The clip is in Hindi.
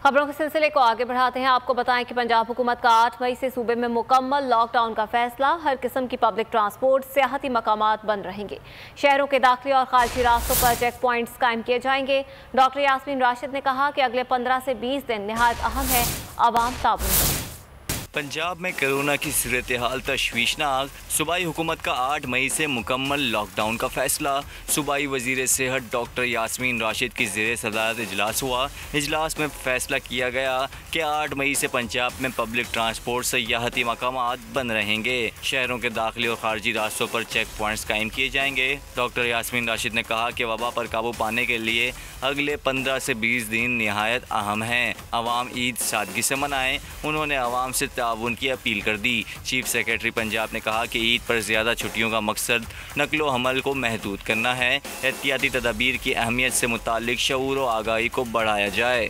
खबरों के सिलसिले को आगे बढ़ाते हैं। आपको बताएं कि पंजाब हुकूमत का 8 मई से सूबे में मुकम्मल लॉकडाउन का फैसला। हर किस्म की पब्लिक ट्रांसपोर्ट, सियाहती मकामात बंद रहेंगे। शहरों के दाखिली और खारजी रास्तों पर चेक पॉइंट्स कायम किए जाएंगे। डॉक्टर यास्मीन राशिद ने कहा कि अगले 15 से 20 दिन निहायत अहम है, आवाम ताबून। पंजाब में कोरोना की सूरत हाल तशवीशनाक। सूबाई हुकूमत का 8 मई से मुकम्मल लॉकडाउन का फैसला। सूबाई वजीर सेहत डॉक्टर यास्मीन राशिद की ज़ेर सदारत इजलास हुआ। इजलास में फैसला किया गया कि 8 मई से पंजाब में पब्लिक ट्रांसपोर्ट, सियाहती मकामात बंद रहेंगे। शहरों के दाखिली और खारजी रास्तों पर चेक पॉइंट्स कायम किए जाएंगे। डॉक्टर यास्मीन राशिद ने कहा कि वबा पर काबू पाने के लिए अगले 15 से 20 दिन नहायत अहम हैं। अवाम ईद सादगी से मनाएं। उन्होंने अवाम से ताउन की अपील कर दी। चीफ सेक्रेटरी पंजाब ने कहा कि ईद पर ज़्यादा छुट्टियों का मकसद नकलो हमल को महदूद करना है। एहतियाती तदाबीर की अहमियत से मुताल्लिक शऊर व आगाही को बढ़ाया जाए।